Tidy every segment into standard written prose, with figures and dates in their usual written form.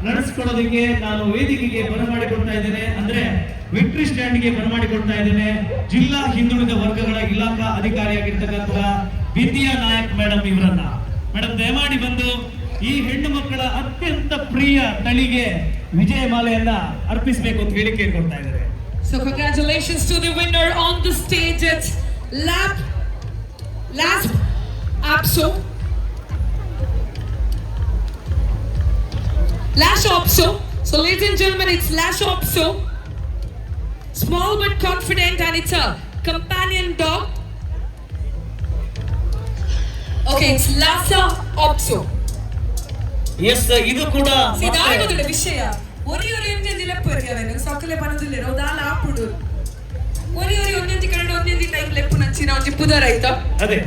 ನಡೆಸ್ಕೊಳ್ಳೋದಕ್ಕೆ ನಾನು ವೇದಿಕೆಗೆ ಬರಮಾಡಿಕೊಡ್ತಾ ಇದ್ದೇನೆ. ಅಂದ್ರೆ ವಿಕ್ಟರಿ ಸ್ಟ್ಯಾಂಡ್ಗೆ ಬರಮಾಡಿಕೊಡ್ತಾ ಇದ್ದೇನೆ ಜಿಲ್ಲಾ ಹಿಂದುಳಿದ ವರ್ಗಗಳ ಇಲಾಖಾ ಅಧಿಕಾರಿಯಾಗಿರ್ತಕ್ಕಂಥ ವಿದ್ಯಾ ನಾಯಕ್ ಮೇಡಮ್ ಇವರನ್ನ. ಮೇಡಮ್ ದಯಮಾಡಿ ಬಂದು ಈ ಹೆಣ್ಣು ಮಕ್ಕಳ ಅತ್ಯಂತ ಪ್ರಿಯ ತಳಿಗೆ ವಿಜಯ ಮಾಲೆಯನ್ನ ಅರ್ಪಿಸಬೇಕು ಅಂತ ಹೇಳಿ ಕೇಳ್ಕೊಳ್ತಾ ಇದ್ದಾರೆ. So congratulations to the winner on the stage. It's Lasp Opso. Lash Opso. So ladies and gentlemen, it's Lash Opso. Small but confident, and it's a companion dog. Okay, it's Lhasa Opso. Yes, ಇದು ಕೂಡ ಸಿದಾಗುತ್ತದೆ ವಿಷಯ. ಒರಿ ಎಂದಿಲ್ಲ ಪರ್ಯಾವೆನು ಸಕಲೆ ಪನದಿಲ್ಲ ರೋದಾಲ ಆಪುಡು. ಒರಿ ಒಂದೊಂದು ಕಡೆ ಒಂದೊಂದು time ಲೆಪ್ಪು ನಚ್ಚಿನ ಒಂಜಿ ಪುದರ ಆಯ್ತಾ. ಅದೇ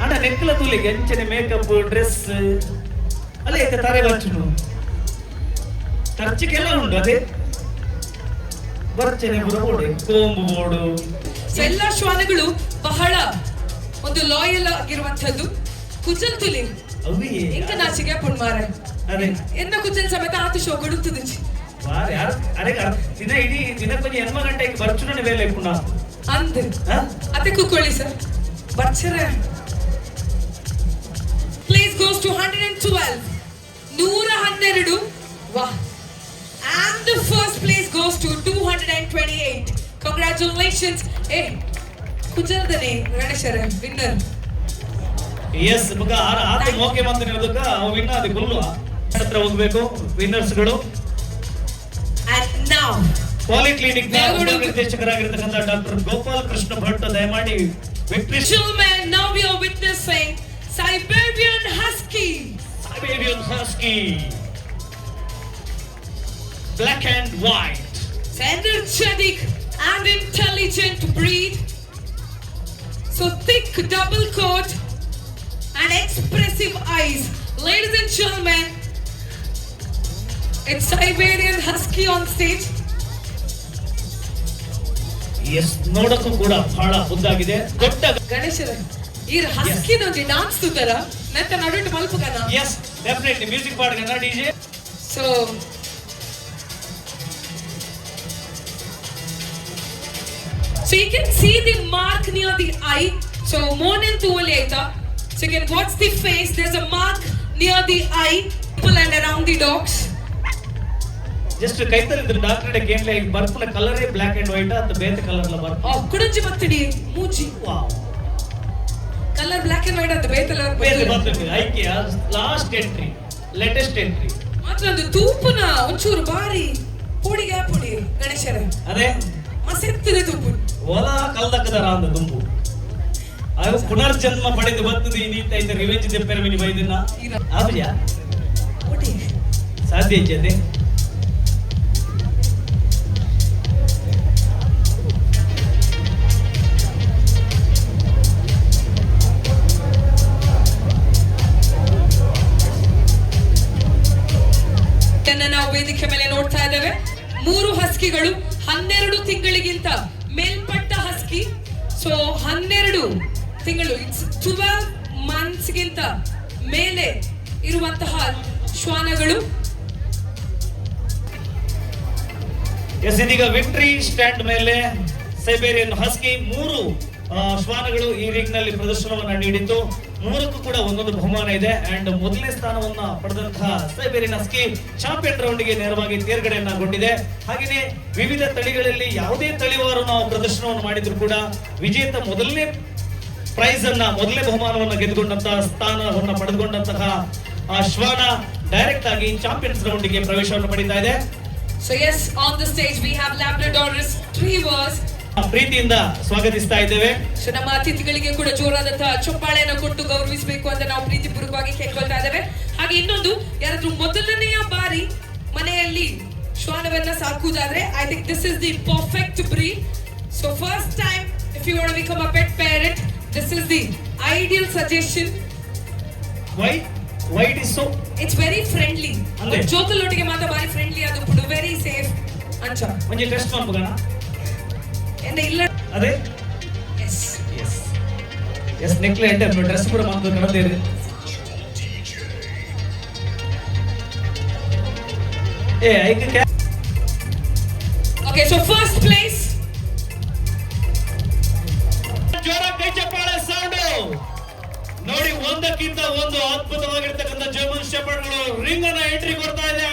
ಅಣ್ಣ ನೆಕ್ಕಲ ತುಲಿಗೆ ಎಂಚನೆ ಮೇಕಪ್ ಡ್ರೆಸ್ ಅಲ್ಲ ಐತೆ ತಾರೆ ಬಚ್ಚುನು ಖರ್ಚಿಗೆಲ್ಲ ಉಂಟು. ಅದೇ ಬರ್ಚನೆ ಬರೋಡು ಕೋಂಬು ಬೋಡು ಎಲ್ಲ ಶ್ವಾನಗಳು ಬಹಳ ಒಂದು ಲಾಯಲ್ ಆಗಿರುವಂತದ್ದು. ಕುಚಲ್ ತುಲಿ ಇಂಕ ನಾಚಿಗೆ ಪುಣ್ಮಾರೆ ಎನ್ನ ಕುಚಲ್ ಸಮೇತ ಆತು ಶೋ ಕೊಡುತ್ತದೆ. ದಿನ ಇಡೀ ದಿನಕ್ಕೊಂದು 8 ಗಂಟೆಗೆ ಬರ್ಚುನ ವೇಳೆ ಪುನಃ ಅಂದ್ ಅತ್ತೆ ಕುಕ್ಕೊಳ್ಳಿ ಸರ್ ಬರ್ಚರೆ. Place goes to 112 112. ವಾಹ್. And the first place goes to 228. Congratulations. Hey, ಕುಜಲ್ದನೆ ಗಣೇಶರ ವಿನ್ನರ್. ಎಸ್ ಮಗ ಆತ ಮೋಕೆ ಮಾತು ನೀಡೋದಕ್ಕ ಅವ ವಿನ್ನ ಅದು ಗುಲ್ಲು ಹತ್ರ ಹೋಗಬೇಕು ವಿನ್ನರ್ಸ್ ಗಳು. And now ಪಾಲಿಕ್ಲಿನಿಕ್ ನ ನಿರ್ದೇಶಕರಾಗಿರ್ತಕ್ಕಂಥ ಡಾಕ್ಟರ್ ಗೋಪಾಲ್ ಕೃಷ್ಣ ಭಟ್ ದಯಮಾಡಿ victory. Children, now we are witnessing Siberian Husky. Siberian Husky. Black and white. Energetic and intelligent breed. So thick double coat and expressive eyes. Ladies and gentlemen, it's Siberian Husky on stage. Yes, ನೋಡಕ್ಕೂ ಕೂಡ ಬಹಳ ಮುದ್ದಾಗಿದೆ. ದೊಡ್ಡ ಗಣೇಶರ ಈ ಹಸ್ಕಿ ನೋಡಿ dance ತುದರ ನೆತ್ತ ನಡುಟ್ಟು ಮಲ್ಪಕನ. Yes, definitely music ಪಾಡ್ಗನ DJ. So you can see the mark near the eye. So more than two later, so you can watch the face. There's a mark near the eye, and around the dogs. Just ಕೈತಲ್ಲಿದ್ರೆ doctor ಕೇಂದ್ರ ಈಗ ಬರ್ಪುನ ಕಲರೇ black and white ಅಂತ ಬೇರೆ colour ಲ ಬರ್ಪ. ಕುಡಂಜಿ ಮತ್ತಡಿ ಮೂಜಿ. Wow. Colour black and white ಅಂತ ಬೇರೆ ಬರ್ತದೆ. ಐಕೆ ಲಾಸ್ಟ್ ಎಂಟ್ರಿ ಲೇಟೆಸ್ಟ್ ಎಂಟ್ರಿ. ಮಾತ್ರ ಒಂದು ತೂಪುನ ಒಂಚೂರು ಬಾರಿ ಪುಡಿಗೆ ಪುಡಿ ಗಣೇಶರ. ಅದೇ ಮಸೆತ್ತಿದೆ ತೂಪು. ಹೊಲ ಕಲ್ದಕ್ಕದರ ಅಂದ ದುಂಬು ಅದು ಪುನರ್ಜನ್ಮ ಪಡೆದು ಬರ್ತದೆ. ಈ ನೀತ ಇದ್ದ ರಿವೆಂಜ್ ದೆಪ್ಪೆರಮಿನಿ ಬೈದಿನ ಆಬಜ ಸಾಧ್ಯ ಇಜ್ಜದೆ. ನಾವು ವೇದಿಕೆ ಮೇಲೆ ನೋಡ್ತಾ ಇದ್ದೇವೆ 3 ಹಸ್ಕಿಗಳು 12 ತಿಂಗಳಿಗಿಂತ ಮೇಲ್ಪಟ್ಟ ಹಸ್ಕಿ. ಸೊ 12 ತಿಂಗಳು ಇಟ್ಸ್ 12 ಮಂತ್ಸ್ ಗಿಂತ ಮೇಲೆ ಇರುವಂತಹ ಶ್ವಾನಗಳು. ಎಸ್ ಇದೀಗ ವಿಕ್ಟರಿ ಸ್ಟ್ಯಾಂಡ್ ಮೇಲೆ ಸೈಬೇರಿಯನ್ ಹಸ್ಕಿ 3 ಶ್ವಾನಗಳು ಈ ರಿಂಗ್ ನಲ್ಲಿ ಪ್ರದರ್ಶನವನ್ನ ನೀಡಿದ್ದು 3ಕ್ಕೂ ಕೂಡ ಒಂದೊಂದು ಬಹುಮಾನ ಇದೆ. ಅಂಡ್ ಮೊದಲನೇ ಸ್ಥಾನವನ್ನ ಪಡೆದಂತಹ ಸೈಬೇರಿಯನ್ ಹಸ್ಕಿ ಚಾಂಪಿಯನ್ ರೌಂಡ್ ಗೆ ನೇರವಾಗಿ ತೇರ್ಗಡೆಯನ್ನಗೊಂಡಿದೆ. ಹಾಗೆಯೇ ವಿವಿಧ ತಳಿಗಳಲ್ಲಿ ಯಾವುದೇ ತಳಿವಾರು ನಾವು ಪ್ರದರ್ಶನವನ್ನು ಮಾಡಿದ್ರು ಕೂಡ ವಿಜೇತ ಮೊದಲನೇ ಪ್ರೈಸ್ ಅನ್ನ ಮೊದಲನೇ ಬಹುಮಾನವನ್ನ ಗೆದ್ದುಕೊಂಡಂತಹ ಸ್ಥಾನವನ್ನ ಪಡೆದುಕೊಂಡಂತಹ ಶ್ವಾನ ಡೈರೆಕ್ಟ್ ಆಗಿ ಚಾಂಪಿಯನ್ಸ್ ರೌಂಡ್ ಗೆ ಪ್ರವೇಶವನ್ನು ಪಡಿತಾ ಇದೆ. So yes, on the stage we have Labrador Retrievers. ಪ್ರೀತಿಯಿಂದ ಸ್ವಾಗತಿಸ್ತಾ ಇದ್ದೇವೆ. ಸೊ ನಮ್ಮ ಅತಿಥಿಗಳಿಗೆ ಕೂಡ ಜೋರಾದಂತಹ ಚಪ್ಪಾಳೆಯನ್ನು ಕೊಟ್ಟು ಗೌರವಿಸಬೇಕು ಅಂತ ನಾವು ಪ್ರೀತಿಪೂರ್ವಕವಾಗಿ ಕೇಳ್ಕೊಳ್ತಾ ಇದ್ದೇವೆ. ಹಾಗೆ ಇನ್ನೊಂದು ಯಾರಾದ್ರೂ ಮೊದಲನೆಯ ಬಾರಿ ಮನೆಯಲ್ಲಿ ಶ್ವಾನವನ್ನ ಸಾಕುವುದಾದ್ರೆ I think this is the perfect breed. So first time if you want to become a pet parent, this is the ideal suggestion. Why it is so it's very friendly. ಜೋಕಲೊಟ್ಟಿಗೆ ಮಾತ್ರ ಬಾರಿ ಫ್ರೆಂಡ್ಲಿ ಅದು ಕೂಡ very safe ಅಂಚ ಒಂಜಿ test ಮಾಡ್ಬೋದಾ ಎಂದ ಇಲ್ಲ ಅದೇ. ಎಸ್ ಎಸ್ ಎಸ್ ನೆಕ್ಲೆ ಎಂಟೆ ಡ್ರೆಸ್ ಕೂಡ ಮಾಡ್ದು ಕಣದೇರಿ. Okay, so first place. ಜೋರ ಕೈ ಚಪ್ಪಾಳೆ ಸೌಂಡ್ ನೋಡಿ, ಒಂದಕ್ಕಿಂತ ಒಂದು ಅದ್ಭುತವಾಗಿರ್ತಕ್ಕಂಥ ಜರ್ಮನ್ ಶೆಪರ್ಡ್ಗಳು ರಿಂಗ್ ಅನ್ನ ಎಂಟ್ರಿ ಕೊಡ್ತಾ ಇದೆ.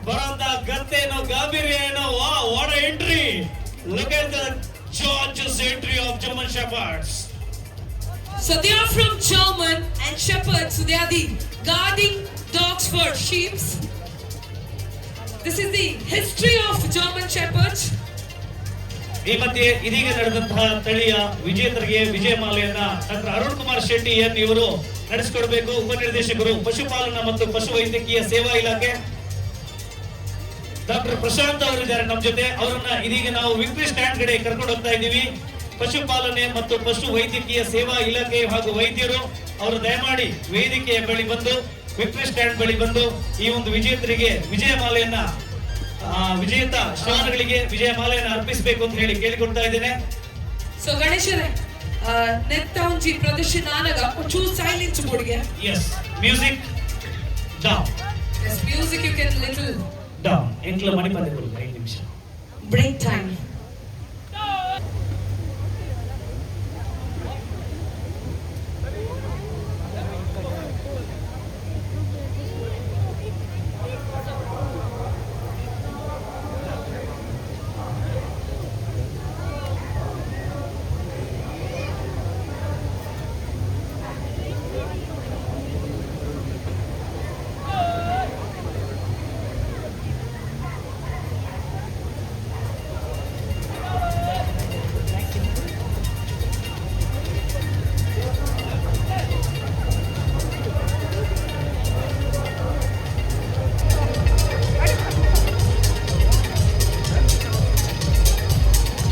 ಬರೋಂತ ಗತ್ತೇನೋ ಗಾಂಭೀರ್ಯ ಏನೋ, what a entry. Look at the gorgeous entry of German shepherds. So they are from German and shepherds, so they are the guarding dogs for sheep. This is the history of German shepherds. ಈ ಮಧ್ಯೆ ಇದೀಗ ನಡೆದಂತಹ ತಳಿಯ ವಿಜೇತರಿಗೆ ವಿಜಯಮಾಲೆಯನ್ನ doctor Arun Kumar Shetty N ಇವರು ನಡೆಸಿಕೊಡಬೇಕು. ಉಪನಿರ್ದೇಶಕರು ಪಶುಪಾಲನಾ ಮತ್ತು ಪಶುವೈದ್ಯಕೀಯ ಸೇವಾ ಇಲಾಖೆ ಡಾಕ್ಟರ್ ಪ್ರಶಾಂತ್ ಅವರಿದ್ದಾರೆ ನಮ್ಮ ಜೊತೆ. ಅವರನ್ನ ಇದೀಗ ನಾವು ವಿಕ್ಟರಿ ಸ್ಟ್ಯಾಂಡ್ ಕಡೆ ಕರ್ಕೊಂಡು ಹೋಗ್ತಾ ಇದ್ದೀವಿ. ಪಶುಪಾಲನೆ ಮತ್ತು ಪಶು ವೈದ್ಯಕೀಯ ಸೇವಾ ಇಲಾಖೆ ಹಾಗೂ ವೈದ್ಯರು ಅವರು ದಯಮಾಡಿ ವೇದಿಕೆಯ ಬಳಿ ಬಂದು, ವಿಕ್ಟರಿ ಸ್ಟ್ಯಾಂಡ್ ಬಳಿ ಬಂದು ಈ ಒಂದು ವಿಜೇತರಿಗೆ ವಿಜಯಮಾಲೆಯನ್ನ, ವಿಜೇತ ಶ್ವಾನಗಳಿಗೆ ವಿಜಯಮಾಲೆಯನ್ನು ಅರ್ಪಿಸಬೇಕು ಅಂತ ಹೇಳಿ ಕೇಳಿಕೊಳ್ತಾ ಇದ್ದೇನೆ. ಸೊ ಗಣೇಶರೇ, ನೆತ್ತ ಒಂಜಿ ಪ್ರದರ್ಶನ ಆನಗ ಒಂಚೂರು ಸೈಲೆನ್ಸ್ ಬೋರ್ಡ್ಗೆ. Yes, music down. Yes, music you can little down. ಎಂಕ್ಲ ಮಣಿಪಾಲ 5 ನಿಮಿಷ ಬ್ರೇಕ್ ಟೈಮ್.